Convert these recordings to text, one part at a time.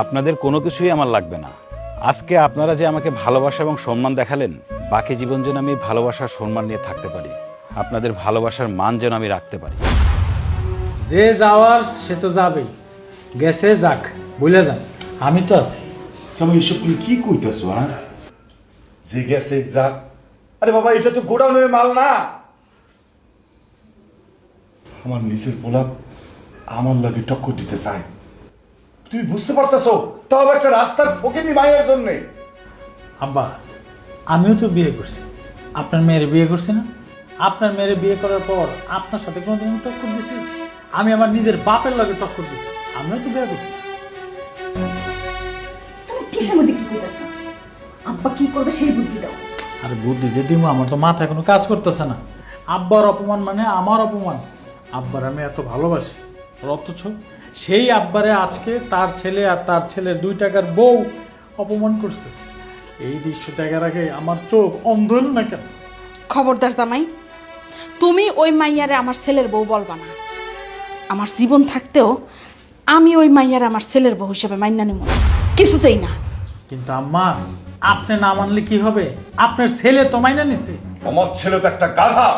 আপনাদের কোনো কিছুই আমার লাগবে না। আজকে আপনারা যে আমাকে ভালোবাসা এবং সম্মান দেখালেন, বাকি জীবন যেন আমি ভালোবাসার সম্মান নিয়ে থাকতে পারি, আপনাদের ভালোবাসার মান যেন আমি রাখতে পারি। যে যাওয়ার সে তো যাবেই, গেছে যাক, ভুলে যান, আমি তো আছি। আমি এসব তুমি কি কইতেছো? হ্যাঁ, যে গেছে যাক। আরে বাবা, এটা তো গোডাউনের মাল না। আমার নিজের পোলা আমার লাগে টক্কর দিতে চায়, তুমি বুঝতে পারতেছো? তাও আবার একটা রাস্তার ফকিনি মায়ের জন্যে। আব্বা, আমিও তো বিয়ে করছি, আপনার মেয়ের বিয়ে করছি না? আপনার মেয়ের বিয়ে করার পর আপনার সাথে কোনোদিন টক্কর দিছি? আমি আমার নিজের বাপের লাগে টক্কর দিছি, আমিও তো বিয়ে করছি। তুমি কিসের মধ্যে কি কইতাছো? আব্বা কি করবে সেই বুদ্ধি দাও। আর বুদ্ধি যে দিব, আমার তো মাথায় কোনো কাজ করতেছে না। আব্বার অপমান মানে আমার অপমান। আব্বার আমি এত ভালোবাসি, আর অথচ সেই আব্বারে আজকে তার ছেলে আর তার ছেলের 2 টাকার বউ অপমান করছে। এই দৃশ্য দেখার আগে আমার চোখ অন্ধ হলো না কেন? খবরদার জামাই, তুমি ওই মাইয়ারে আমার ছেলের বউ বলবা না। আমার জীবন থাকতেও আমি ওই মাইয়ারে আমার ছেলের বউ হিসেবে মাইনা নেব না, কিছুতেই না। কিন্তু আম্মা, আপনি না মানলে কি হবে? আপনার ছেলে তো মাইনা নিছে। আমার ছেলে তো একটা গাধা,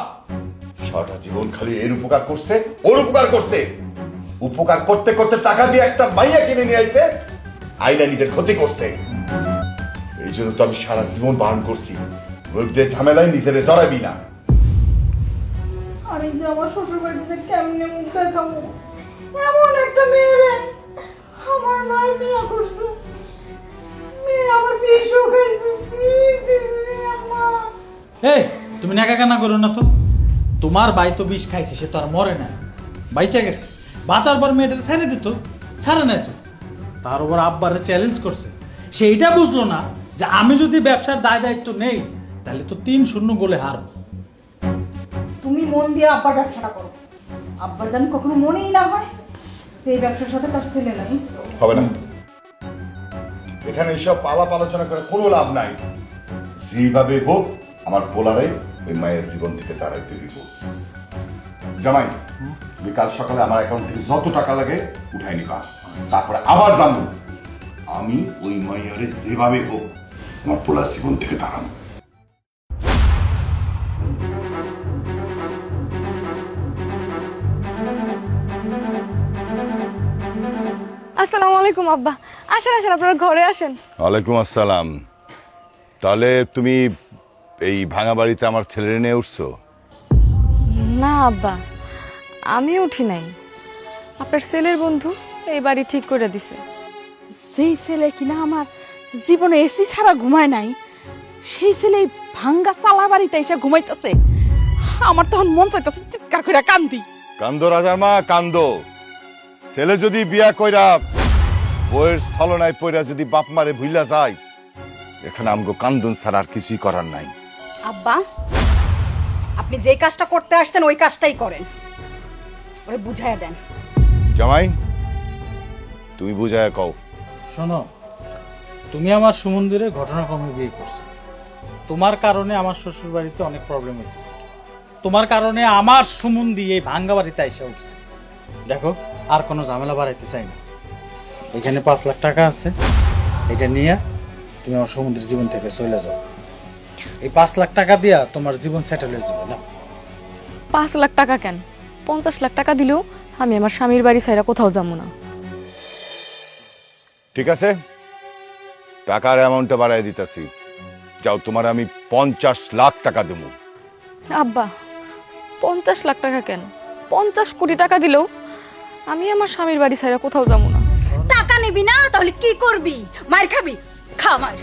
সারাটা জীবন খালি এর উপকার করছে, ওর উপকার করছে। উপকার করতে করতে টাকা দিয়ে একটা মাইয়া কিনে নিয়ে আইছে, আইনা নিজের ক্ষতি করছে। এই জন্য তো আমি সারা জীবন বারণ করছি, যে ঝামেলায় নিজের জড়াবি না। আর এই যে আমার শ্বশুর বাড়িতে কেমনে মুখ দেখাবো? এমন একটা মেয়ে, আমার ভাই বিয়ে করছে, মেয়ে আমার বিয়ে শোকাইছে। আম্মা, এই তুমি নাকা কান্না করো না তো। তোমার ভাই তো বিষ খাইছে, সে তো আর মরে না, বাইচা গেছে। বাঁচার পর মেয়েটা ছেড়ে দিত, ছাড়ে নাই তো। তার উপর আব্বারে চ্যালেঞ্জ করছে। সেইটা বুঝলো না যে আমি যদি ব্যবসার দায় দায়িত্ব নেই, তাহলে তো 3-0 গোলে হারবো। তুমি মন দিয়ে আব্বার ব্যবসাটা করো। আব্বার যেন কখনো মনেই না হয় সেই ব্যবসার সাথে তার ছেলে নাই। হবে না, এখানে এইসব আলাপ আলোচনা করে কোনো লাভ নাই। যেভাবে হোক আমার পোলারে ওই মায়ের জীবন থেকে তাড়াইতে হইব। জামাই, তুমি কাল সকালে আমার অ্যাকাউন্ট থেকে যত টাকা লাগে উঠাই নিবা, তারপরে আবার জানবো আমি ওই মাইয়ারে যেভাবে হোক আমার পোলার জীবন থেকে দাঁড়াবো। আসসালামু আলাইকুম আব্বা। আসেন আসেন, আপনারা ঘরে আসেন। ওয়ালাইকুম আসসালাম। তাহলে তুমি এই ভাঙা বাড়িতে আমার ছেলে নিয়ে উঠছো? না আব্বা, আমি উঠি নাই, আপনার ছেলের বন্ধু এই বাড়ি ঠিক করে দিছে। যেই ছেলে কিনা আমার জীবনে এসি ছাড়া ঘুমায় নাই, সেই ছেলে এই ভাঙ্গা চালা বাড়িতে এসে ঘুমাইতেছে। আমার তখন মন চাইতেছে চিৎকার করে কান্দি। কান্দো রাজার মা, কান্দো। ছেলে যদি বিয়া কইরা বইয়ের ছলনায় পইরা যদি বাপ মারে ভুইলা যায়, এখানে আমগো কান্দন ছাড়া আর কিছুই করার নাই। আব্বা, আপনি যে কাজটা করতে আসছেন ওই কাজটাই করেন, ওরে বুঝাইয়া দেন। জামাই, তুমি বুঝায় কও। শোনো, তুমি আমার সুমন্দিরে ঘটনাক্রমে বিয়ে করছো। তোমার কারণে আমার শ্বশুর বাড়িতে অনেক প্রবলেম হইতেছে। তোমার কারণে আমার সুমন্দি এই ভাঙ্গা বাড়িতে এসে উঠছে। দেখো, আর কোনো ঝামেলা বাড়াইতে চাই না। এখানে 5 লাখ টাকা আছে, এটা নিয়ে তুমি আমার সমুদ্রের জীবন থেকে চলে যাও। এই 5 লাখ টাকা দিয়া তোমার জীবন সেটেল হয়ে যাবে না। 5 লাখ টাকা কেন, 50 লাখ টাকা দিলেও আমি আমার স্বামীর বাড়ি ছাইরা কোথাও যাবো না। ঠিক আছে, টাকার অ্যামাউন্টটা বাড়াই দিতেছি। যাও, তোমার আমি 50 লাখ টাকা দেবো। আব্বা, 50 লাখ টাকা কেন, 50 কোটি টাকা দিলেও আমি আমার স্বামীর বাড়ি ছাইরা কোথাও যাবো না। টাকা নিবি না তাহলে কি করবি? মার খাবি, খা মার।